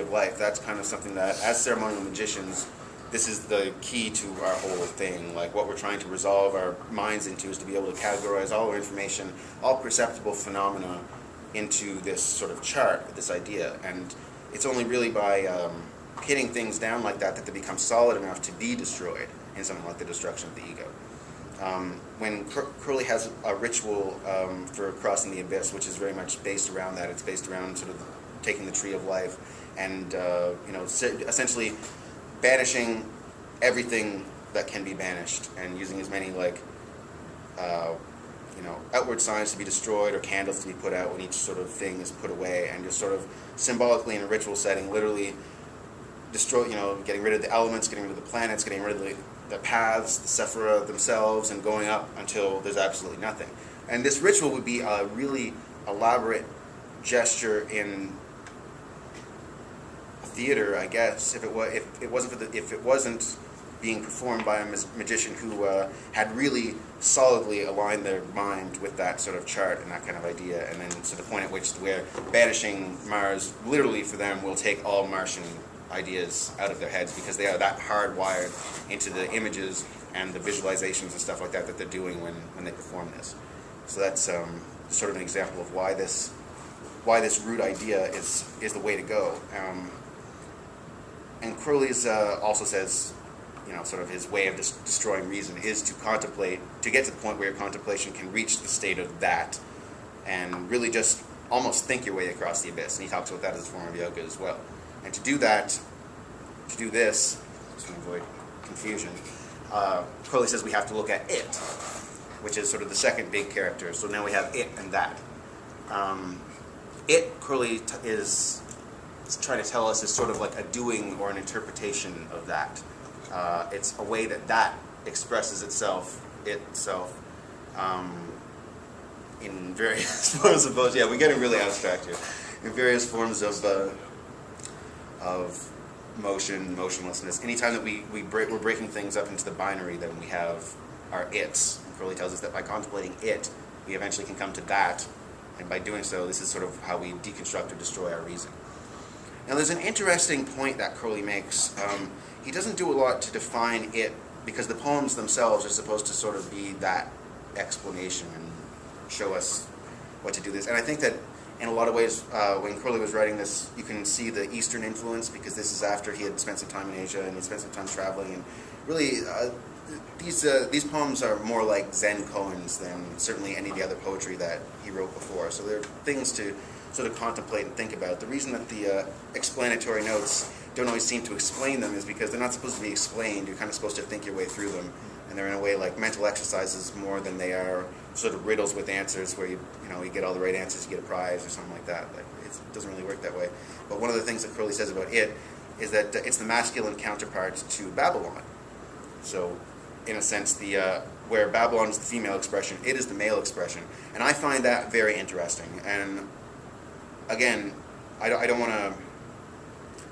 of life, that's kind of something that, as ceremonial magicians, this is the key to our whole thing. Like, what we're trying to resolve our minds into is to be able to categorize all our information, all perceptible phenomena, into this sort of chart, this idea. And it's only really by pinning things down like that that they become solid enough to be destroyed in something like the destruction of the ego. When Crowley has a ritual for crossing the abyss, which is very much based around that, it's based around sort of taking the tree of life and essentially banishing everything that can be banished, and using as many outward signs to be destroyed or candles to be put out when each sort of thing is put away, and just sort of symbolically in a ritual setting, literally destroy, getting rid of the elements, getting rid of the planets, getting rid of the paths, the Sephira themselves, and going up until there's absolutely nothing. And this ritual would be a really elaborate gesture in theater, I guess, if it wasn't being performed by a magician who had really solidly aligned their mind with that sort of chart and that kind of idea, and then to the point at which where banishing Mars literally for them will take all Martian ideas out of their heads, because they are that hardwired into the images and the visualizations and stuff like that that they're doing when they perform this. So that's sort of an example of why this root idea is the way to go. And Crowley's also says, sort of his way of destroying reason is to contemplate, to get to the point where your contemplation can reach the state of that, and really just almost think your way across the abyss. And he talks about that as a form of yoga as well. And to do that, to do this, to avoid confusion, Crowley says we have to look at it, which is sort of the second big character. So now we have it and that. It, Crowley is trying to tell us, is sort of like a doing or an interpretation of that. It's a way that expresses itself in various forms of both. Yeah, we're getting really abstract here. In various forms of motion, motionlessness. Anytime that we're breaking things up into the binary, then we have our its. And Crowley tells us that by contemplating it, we eventually can come to that, and by doing so, this is sort of how we deconstruct or destroy our reason. Now, there's an interesting point that Crowley makes. He doesn't do a lot to define it, because the poems themselves are supposed to sort of be that explanation and show us what to do this. And I think that in a lot of ways, when Crowley was writing this, you can see the Eastern influence, because this is after he had spent some time in Asia and he spent some time traveling. And really, these poems are more like Zen koans than certainly any of the other poetry that he wrote before. So they're things to sort of contemplate and think about. The reason that the explanatory notes don't always seem to explain them is because they're not supposed to be explained. You're kind of supposed to think your way through them. And they're in a way like mental exercises more than they are sort of riddles with answers where you get all the right answers, you get a prize or something like that. Like, it doesn't really work that way. But one of the things that Crowley says about it is that it's the masculine counterpart to Babylon. So, in a sense, where Babylon is the female expression, it is the male expression. And I find that very interesting. And again, I don't want to...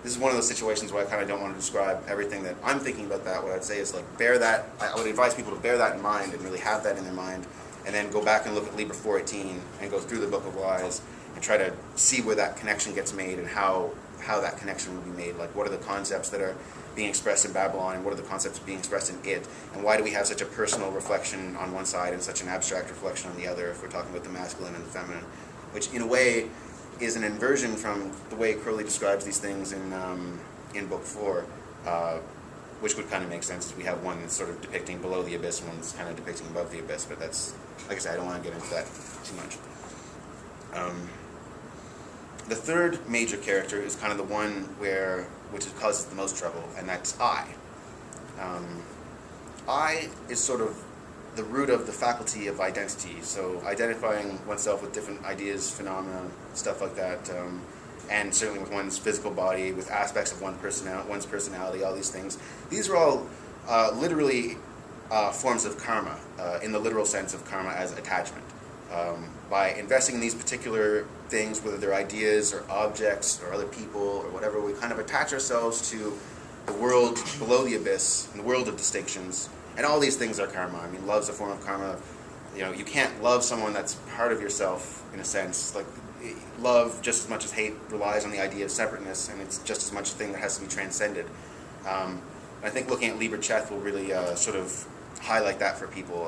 This is one of those situations where I kind of don't want to describe everything that I'm thinking about that. What I'd say is, like, bear that. I would advise people to bear that in mind and really have that in their mind, and then go back and look at Liber 418 and go through the Book of Wise and try to see where that connection gets made and how that connection will be made. Like, what are the concepts that are being expressed in Babylon, and what are the concepts being expressed in it, and why do we have such a personal reflection on one side and such an abstract reflection on the other if we're talking about the masculine and the feminine, which in a way is an inversion from the way Crowley describes these things in Book 4, which would kind of make sense. We have one that's sort of depicting below the abyss, and one that's kind of depicting above the abyss, but that's, like I said, I don't want to get into that too much. The third major character is kind of the one which causes the most trouble, and that's I. I is sort of the root of the faculty of identity, so identifying oneself with different ideas, phenomena, stuff like that, and certainly with one's physical body, with aspects of one's personality, all these things. These are all literally forms of karma, in the literal sense of karma as attachment. By investing in these particular things, whether they're ideas or objects or other people or whatever, we kind of attach ourselves to the world below the abyss, and the world of distinctions. And all these things are karma. I mean, love's a form of karma. You can't love someone that's part of yourself, in a sense. Like, love, just as much as hate, relies on the idea of separateness, and it's just as much a thing that has to be transcended. I think looking at Liber Ceth will really sort of highlight that for people,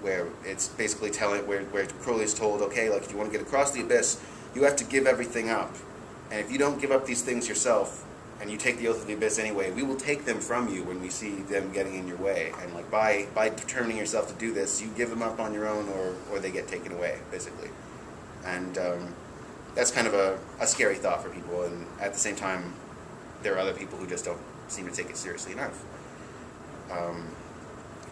where it's basically where Crowley is told, okay, like if you want to get across the abyss, you have to give everything up. And if you don't give up these things yourself, and you take the oath of the abyss anyway, we will take them from you when we see them getting in your way. And like by determining yourself to do this, you give them up on your own, or they get taken away, basically. And that's kind of a scary thought for people. And at the same time, there are other people who just don't seem to take it seriously enough.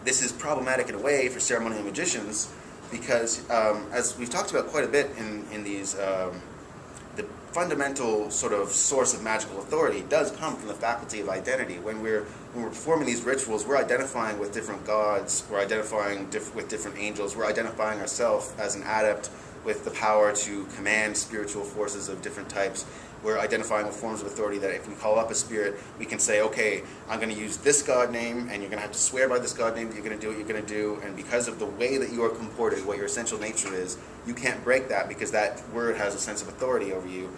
This is problematic in a way for ceremonial magicians because, as we've talked about quite a bit in these, the fundamental sort of source of magical authority does come from the faculty of identity. When we're performing these rituals, we're identifying with different gods, we're identifying with different angels, we're identifying ourselves as an adept with the power to command spiritual forces of different types. We're identifying with forms of authority that if we call up a spirit, we can say, okay, I'm going to use this god name, and you're going to have to swear by this god name that you're going to do what you're going to do, and because of the way that you are comported, what your essential nature is, you can't break that because that word has a sense of authority over you.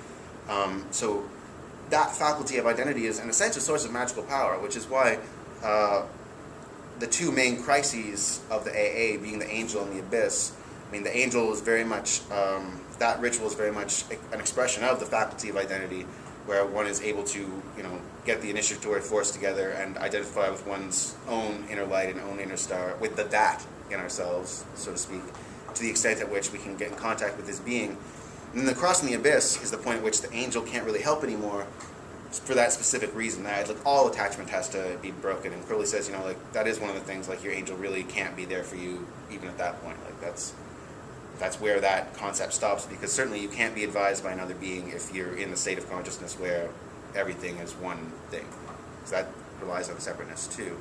So that faculty of identity is an essential source of magical power, which is why the two main crises of the AA being the angel and the abyss. I mean, the angel is very much, that ritual is very much an expression of the faculty of identity, where one is able to, get the initiatory force together and identify with one's own inner light and own inner star, with the that in ourselves, so to speak, to the extent at which we can get in contact with this being. And then the crossing the abyss is the point at which the angel can't really help anymore for that specific reason. That all attachment has to be broken. And Crowley says, that is one of the things, your angel really can't be there for you even at that point. That's where that concept stops, because certainly you can't be advised by another being if you're in the state of consciousness where everything is one thing. So that relies on separateness too.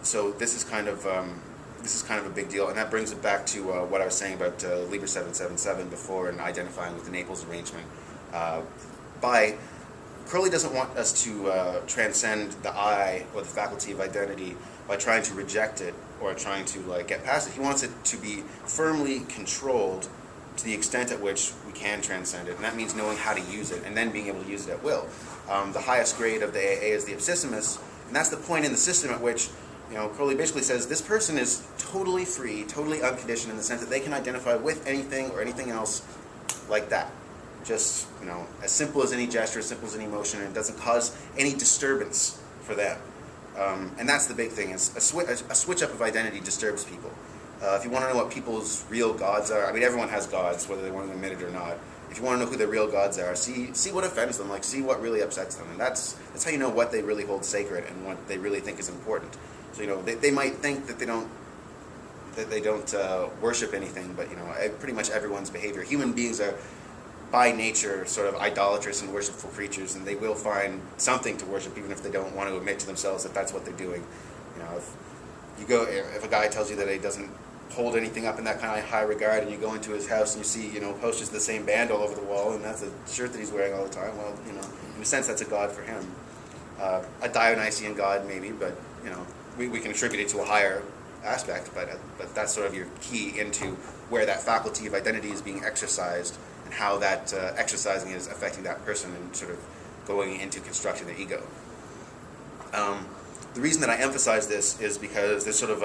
So this is kind of a big deal, and that brings it back to what I was saying about Liber 777 before and identifying with the Naples arrangement. Crowley doesn't want us to transcend the I or the faculty of identity by trying to reject it or trying to get past it. He wants it to be firmly controlled to the extent at which we can transcend it, and that means knowing how to use it and then being able to use it at will. The highest grade of the AA is the abscissimus, and that's the point in the system at which Crowley basically says this person is totally free, totally unconditioned in the sense that they can identify with anything or anything else like that. Just, as simple as any gesture, as simple as any emotion, and it doesn't cause any disturbance for them. And that's the big thing, is a switch up of identity disturbs people. If you want to know what people's real gods are, everyone has gods, whether they want to admit it or not. If you want to know who their real gods are, see what offends them, see what really upsets them. And that's how you know what they really hold sacred and what they really think is important. So, they might think that they don't worship anything, but, pretty much everyone's behavior. Human beings are, by nature, sort of idolatrous and worshipful creatures, and they will find something to worship, even if they don't want to admit to themselves that that's what they're doing. If a guy tells you that he doesn't hold anything up in that kind of high regard, and you go into his house and you see, posters of the same band all over the wall, and that's a shirt that he's wearing all the time, well, in a sense, that's a god for him. A Dionysian god, maybe, but, we can attribute it to a higher aspect, but that's sort of your key into where that faculty of identity is being exercised, and how that exercising is affecting that person and sort of going into constructing the ego. The reason that I emphasize this is because there's sort of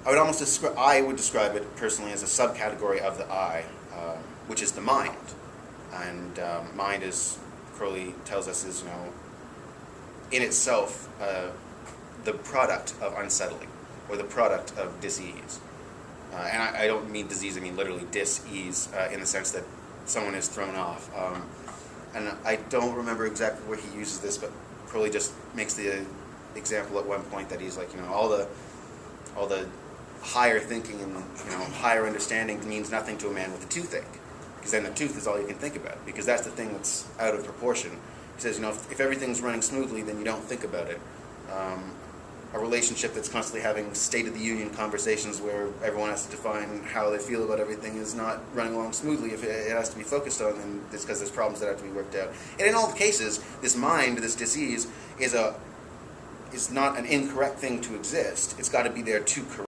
I would describe it personally as a subcategory of the I, which is the mind. And mind, as Crowley tells us, is, in itself the product of unsettling, or the product of dis-ease. And I don't mean disease, I mean literally dis-ease, in the sense that someone is thrown off. And I don't remember exactly where he uses this, but Crowley just makes the example at one point that he's like, all the higher thinking and higher understanding means nothing to a man with a toothache, because then the tooth is all you can think about, because that's the thing that's out of proportion. He says, if everything's running smoothly, then you don't think about it. A relationship that's constantly having State of the Union conversations where everyone has to define how they feel about everything is not running along smoothly. If it has to be focused on, then it's because there's problems that have to be worked out. And in all cases, this mind, this disease, is not an incorrect thing to exist. It's got to be there to correct.